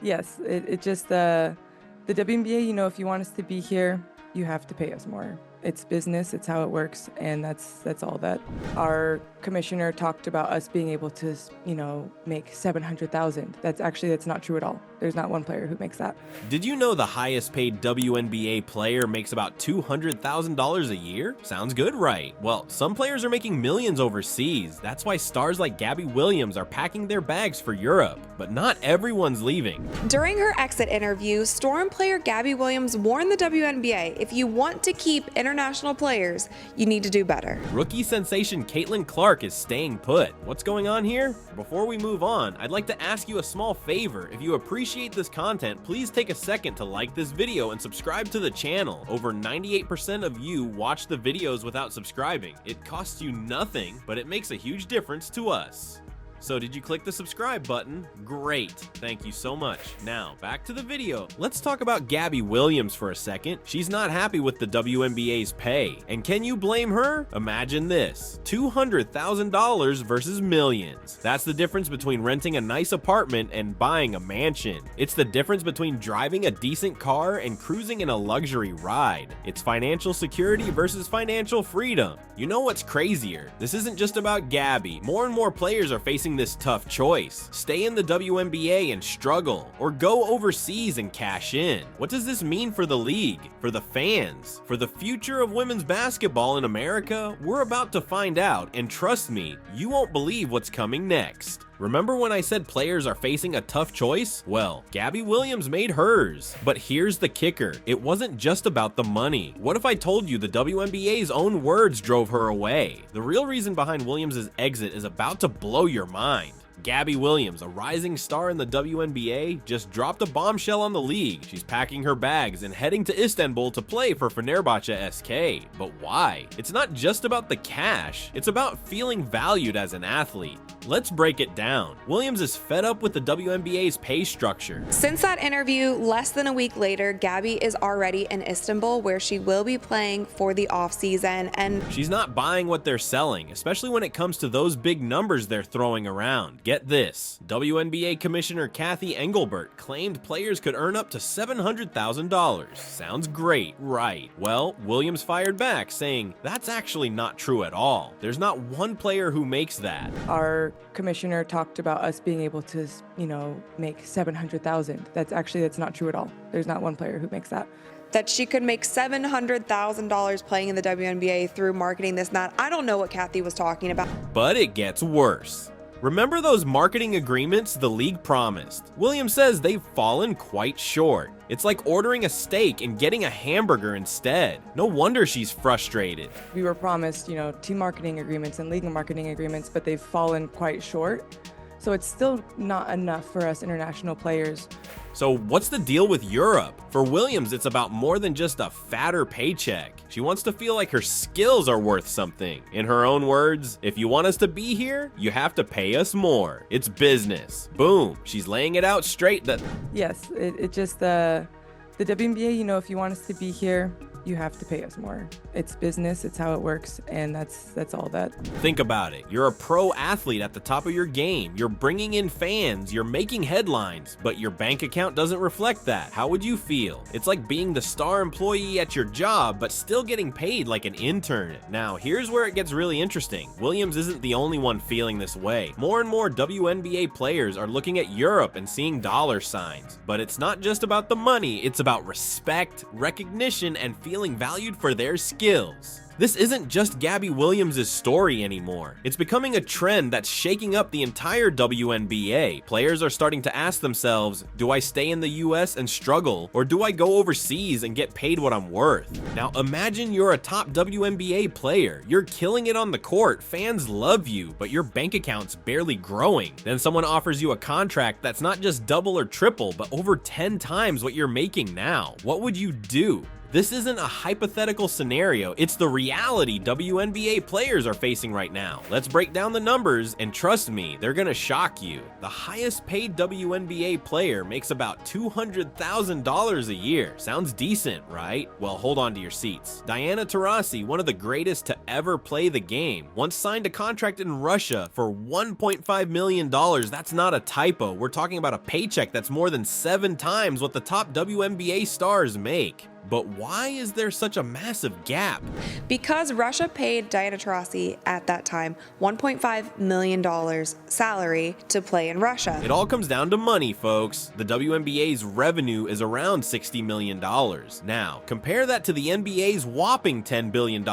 Yes, it just the WNBA, if you want us to be here, you have to pay us more. It's business, it's how it works, and that's all that. Our commissioner talked about us being able to, make 700,000. That's not true at all. There's not one player who makes that. Did you know the highest paid WNBA player makes about $200,000 a year? Sounds good, right? Well, some players are making millions overseas. That's why stars like Gabby Williams are packing their bags for Europe. But not everyone's leaving. During her exit interview, Storm player Gabby Williams warned the WNBA, if you want to keep international players, you need to do better. Rookie sensation Caitlin Clark is staying put. What's going on here? Before we move on, I'd like to ask you a small favor. If you appreciate this content, please take a second to like this video and subscribe to the channel. Over 98% of you watch the videos without subscribing. It costs you nothing, but it makes a huge difference to us. So did you click the subscribe button? Great, thank you so much. Now, back to the video. Let's talk about Gabby Williams for a second. She's not happy with the WNBA's pay. And can you blame her? Imagine this, $200,000 versus millions. That's the difference between renting a nice apartment and buying a mansion. It's the difference between driving a decent car and cruising in a luxury ride. It's financial security versus financial freedom. You know what's crazier? This isn't just about Gabby. More and more players are facing this tough choice. Stay in the WNBA and struggle, or go overseas and cash in. What does this mean for the league, for the fans, for the future of women's basketball in America? We're about to find out, and trust me, you won't believe what's coming next. Remember when I said players are facing a tough choice? Well, Gabby Williams made hers. But here's the kicker. It wasn't just about the money. What if I told you the WNBA's own words drove her away? The real reason behind Williams' exit is about to blow your mind. Gabby Williams, a rising star in the WNBA, just dropped a bombshell on the league. She's packing her bags and heading to Istanbul to play for Fenerbahce SK. But why? It's not just about the cash, it's about feeling valued as an athlete. Let's break it down. Williams is fed up with the WNBA's pay structure. Since that interview, less than a week later, Gabby is already in Istanbul, where she will be playing for the offseason, and she's not buying what they're selling, especially when it comes to those big numbers they're throwing around. Get this, WNBA Commissioner Kathy Engelbert claimed players could earn up to $700,000. Sounds great, right? Well, Williams fired back, saying that's actually not true at all. There's not one player who makes that. Our commissioner talked about us being able to, make 700,000. That's not true at all. There's not one player who makes that. That she could make $700,000 playing in the WNBA through marketing this and that. I don't know what Kathy was talking about. But it gets worse. Remember those marketing agreements the league promised? Williams says they've fallen quite short. It's like ordering a steak and getting a hamburger instead. No wonder she's frustrated. We were promised, team marketing agreements and league marketing agreements, but they've fallen quite short. So it's still not enough for us international players. So what's the deal with Europe? For Williams, it's about more than just a fatter paycheck. She wants to feel like her skills are worth something. In her own words, if you want us to be here, you have to pay us more. It's business. Boom. She's laying it out straight that... Yes, it just, the WNBA, if you want us to be here, you have to pay us more. It's business, it's how it works, and that's all that. Think about it. You're a pro athlete at the top of your game. You're bringing in fans, you're making headlines, but your bank account doesn't reflect that. How would you feel? It's like being the star employee at your job, but still getting paid like an intern. Now, here's where it gets really interesting. Williams isn't the only one feeling this way. More and more WNBA players are looking at Europe and seeing dollar signs. But it's not just about the money, it's about respect, recognition, and feeling valued for their skills. This isn't just Gabby Williams' story anymore. It's becoming a trend that's shaking up the entire WNBA. Players are starting to ask themselves, do I stay in the US and struggle, or do I go overseas and get paid what I'm worth? Now imagine you're a top WNBA player. You're killing it on the court, fans love you, but your bank account's barely growing. Then someone offers you a contract that's not just double or triple, but over 10 times what you're making now. What would you do? This isn't a hypothetical scenario, it's the reality WNBA players are facing right now. Let's break down the numbers, and trust me, they're gonna shock you. The highest paid WNBA player makes about $200,000 a year. Sounds decent, right? Well, hold on to your seats. Diana Taurasi, one of the greatest to ever play the game, once signed a contract in Russia for $1.5 million. That's not a typo. We're talking about a paycheck that's more than 7 times what the top WNBA stars make. But why is there such a massive gap? Because Russia paid Diana Taurasi at that time $1.5 million salary to play in Russia. It all comes down to money, folks. The WNBA's revenue is around $60 million. Now, compare that to the NBA's whopping $10 billion.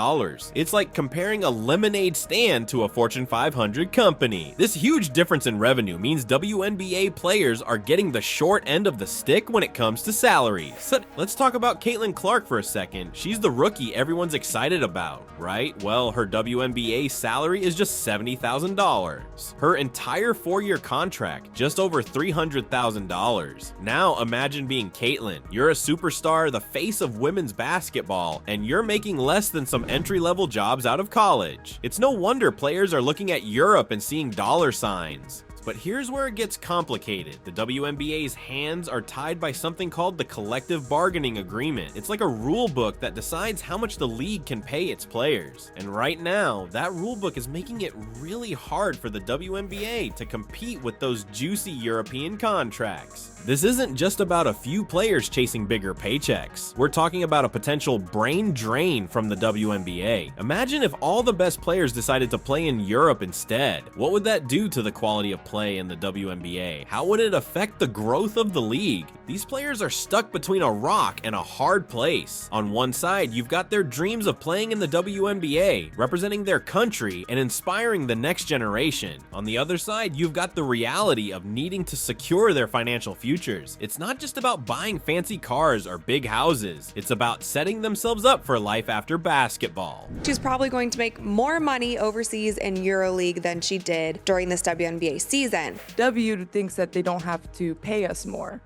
It's like comparing a lemonade stand to a Fortune 500 company. This huge difference in revenue means WNBA players are getting the short end of the stick when it comes to salaries. Let's talk about Caitlin Clark for a second. She's the rookie everyone's excited about, right? Well, her WNBA salary is just $70,000. Her entire 4-year contract, just over $300,000. Now imagine being Caitlin. You're a superstar, the face of women's basketball, and you're making less than some entry-level jobs out of college. It's no wonder players are looking at Europe and seeing dollar signs. But here's where it gets complicated. The WNBA's hands are tied by something called the collective bargaining agreement. It's like a rule book that decides how much the league can pay its players. And right now, that rule book is making it really hard for the WNBA to compete with those juicy European contracts. This isn't just about a few players chasing bigger paychecks. We're talking about a potential brain drain from the WNBA. Imagine if all the best players decided to play in Europe instead. What would that do to the quality of play in the WNBA? How would it affect the growth of the league? These players are stuck between a rock and a hard place. On one side, you've got their dreams of playing in the WNBA, representing their country and inspiring the next generation. On the other side, you've got the reality of needing to secure their financial futures. It's not just about buying fancy cars or big houses. It's about setting themselves up for life after basketball. She's probably going to make more money overseas in EuroLeague than she did during this WNBA season. W thinks that they don't have to pay us more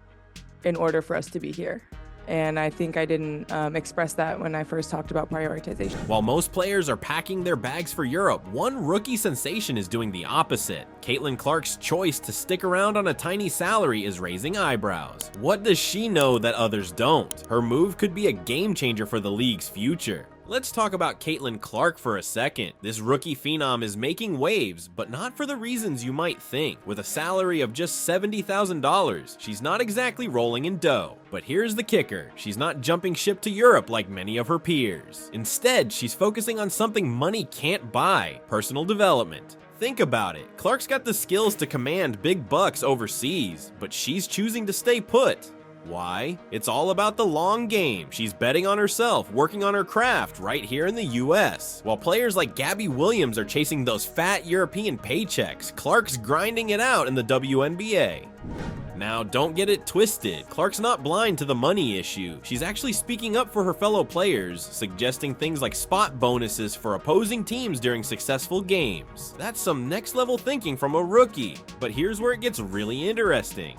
in order for us to be here. And I think I didn't express that when I first talked about prioritization. While most players are packing their bags for Europe, one rookie sensation is doing the opposite. Caitlin Clark's choice to stick around on a tiny salary is raising eyebrows. What does she know that others don't? Her move could be a game changer for the league's future. Let's talk about Caitlin Clark for a second. This rookie phenom is making waves, but not for the reasons you might think. With a salary of just $70,000, she's not exactly rolling in dough. But here's the kicker, she's not jumping ship to Europe like many of her peers. Instead, she's focusing on something money can't buy: personal development. Think about it, Clark's got the skills to command big bucks overseas, but she's choosing to stay put. Why? It's all about the long game. She's betting on herself, working on her craft right here in the US. While players like Gabby Williams are chasing those fat European paychecks, Clark's grinding it out in the WNBA. Now, don't get it twisted. Clark's not blind to the money issue. She's actually speaking up for her fellow players, suggesting things like spot bonuses for opposing teams during successful games. That's some next level thinking from a rookie. But here's where it gets really interesting.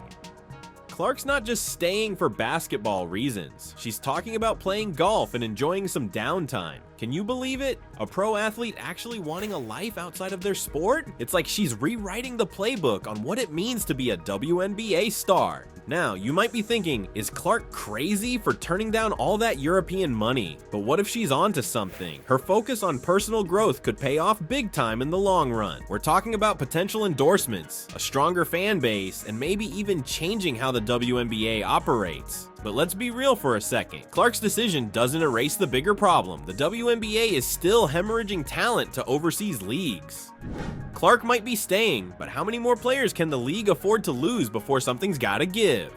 Clark's not just staying for basketball reasons. She's talking about playing golf and enjoying some downtime. Can you believe it? A pro athlete actually wanting a life outside of their sport? It's like she's rewriting the playbook on what it means to be a WNBA star. Now, you might be thinking, is Clark crazy for turning down all that European money? But what if she's onto something? Her focus on personal growth could pay off big time in the long run. We're talking about potential endorsements, a stronger fan base, and maybe even changing how the WNBA operates. But let's be real for a second. Clark's decision doesn't erase the bigger problem. The WNBA is still hemorrhaging talent to overseas leagues. Clark might be staying, but how many more players can the league afford to lose before something's gotta give?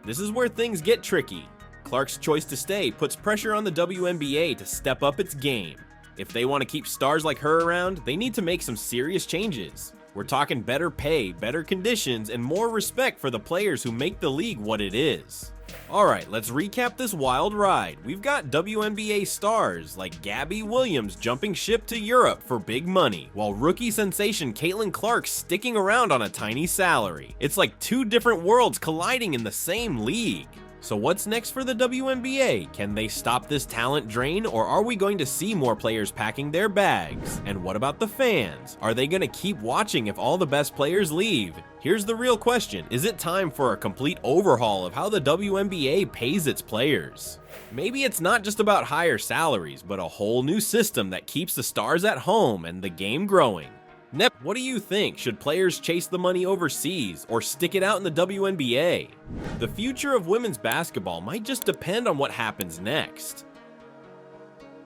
This is where things get tricky. Clark's choice to stay puts pressure on the WNBA to step up its game. If they want to keep stars like her around, they need to make some serious changes. We're talking better pay, better conditions, and more respect for the players who make the league what it is. Alright, let's recap this wild ride. We've got WNBA stars like Gabby Williams jumping ship to Europe for big money, while rookie sensation Caitlin Clark sticking around on a tiny salary. It's like two different worlds colliding in the same league. So what's next for the WNBA? Can they stop this talent drain, or are we going to see more players packing their bags? And what about the fans? Are they going to keep watching if all the best players leave? Here's the real question: is it time for a complete overhaul of how the WNBA pays its players? Maybe it's not just about higher salaries, but a whole new system that keeps the stars at home and the game growing. Nep, what do you think? Should players chase the money overseas or stick it out in the WNBA? The future of women's basketball might just depend on what happens next.